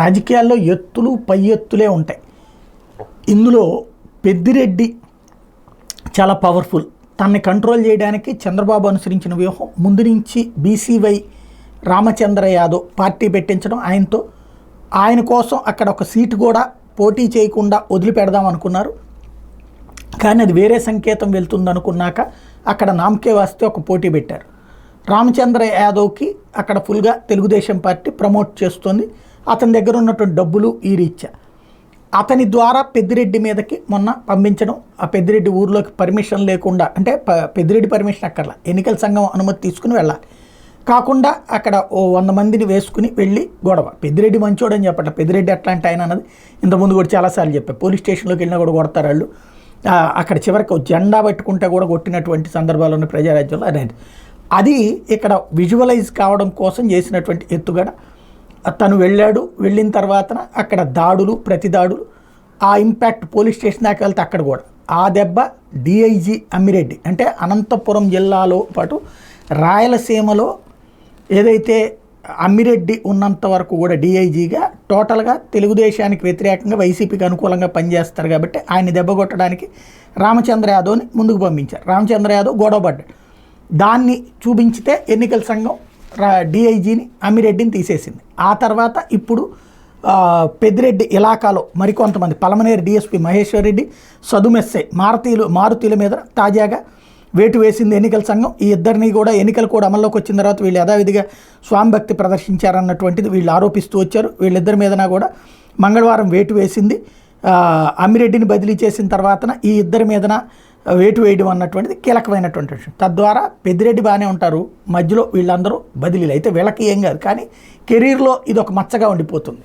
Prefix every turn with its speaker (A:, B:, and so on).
A: రాజకీయాల్లో ఎత్తులు పై ఎత్తులే ఉంటాయి. ఇందులో పెద్దిరెడ్డి చాలా పవర్ఫుల్. తనని కంట్రోల్ చేయడానికి చంద్రబాబు అనుసరించిన వ్యూహం ముందు నుంచి బీసీవై రామచంద్ర యాదవ్ పార్టీ పెట్టించడం, ఆయన కోసం అక్కడ ఒక సీటు కూడా పోటీ చేయకుండా వదిలిపెడదాం అనుకున్నారు. కానీ అది వేరే సంకేతం వెళ్తుంది అనుకున్నాక అక్కడ నామకే వాస్తే ఒక పోటీ పెట్టారు. రామచంద్ర యాదవ్కి అక్కడ ఫుల్గా తెలుగుదేశం పార్టీ ప్రమోట్ చేస్తుంది. అతని దగ్గర ఉన్నటువంటి డబ్బులు ఈ రీత్యా అతని ద్వారా పెద్దిరెడ్డి మీదకి మొన్న పంపించడం. ఆ పెద్దిరెడ్డి ఊర్లోకి పర్మిషన్ లేకుండా, అంటే పెద్దిరెడ్డి పర్మిషన్ అక్కర్లా, ఎన్నికల సంఘం అనుమతి తీసుకుని వెళ్ళాలి. కాకుండా అక్కడ ఓ 100 మందిని వేసుకుని వెళ్ళి గొడవ. పెద్దిరెడ్డి మంచోడని చెప్పట, పెద్దిరెడ్డి అట్లాంటి ఆయన అన్నది ఇంతకుముందు కూడా చాలాసార్లు చెప్పా. పోలీస్ స్టేషన్లోకి వెళ్ళినా కూడా కొడతారు వాళ్ళు. అక్కడ చివరికి జెండా పెట్టుకుంటే కూడా కొట్టినటువంటి సందర్భాలు ఉన్న ప్రజారాజ్యంలో అనేది. అది ఇక్కడ విజువలైజ్ కావడం కోసం చేసినటువంటి ఎత్తుగడ. తను వెళ్ళిన తర్వాత అక్కడ దాడులు, ప్రతి దాడులు, ఆ ఇంపాక్ట్ పోలీస్ స్టేషన్ దాకా వెళ్తే అక్కడ కూడా ఆ దెబ్బ డిఐజీ అమ్మిరెడ్డి, అంటే అనంతపురం జిల్లాలో పాటు రాయలసీమలో ఏదైతే అమ్మిరెడ్డి ఉన్నంత వరకు కూడా డిఐజీగా టోటల్గా తెలుగుదేశానికి వ్యతిరేకంగా వైసీపీకి అనుకూలంగా పనిచేస్తారు కాబట్టి ఆయన దెబ్బ కొట్టడానికి రామచంద్ర యాదవ్ని ముందుకు పంపించారు. రామచంద్ర యాదవ్ గొడవపడ్డాడు. దాన్ని చూపించితే ఎన్నికల సంఘం డిఐజీని అమ్మిరెడ్డిని తీసేసింది. ఆ తర్వాత ఇప్పుడు పెద్దిరెడ్డి ఇలాకాలో మరికొంతమంది, పలమనేరు డిఎస్పీ మహేశ్వర్ రెడ్డి, సదుమెస్సే మారుతీల మీద తాజాగా వేటు వేసింది ఎన్నికల సంఘం. ఈ ఇద్దరిని కూడా ఎన్నికలు కూడా అమల్లోకి వచ్చిన తర్వాత వీళ్ళు యథావిధిగా స్వామిభక్తి ప్రదర్శించారన్నటువంటిది వీళ్ళు ఆరోపిస్తూ వచ్చారు. వీళ్ళిద్దరి మీదన కూడా మంగళవారం వేటు వేసింది. అమ్మిరెడ్డిని బదిలీ చేసిన తర్వాతన ఈ ఇద్దరి మీదన వేటు వేయడం అన్నటువంటిది కీలకమైనటువంటి విషయం. తద్వారా పెద్దిరెడ్డి బాగానే ఉంటారు, మధ్యలో వీళ్ళందరూ బదిలీలు అయితే వీళ్ళకి ఏం కాదు, కానీ కెరీర్లో ఇది ఒక మచ్చగా ఉండిపోతుంది.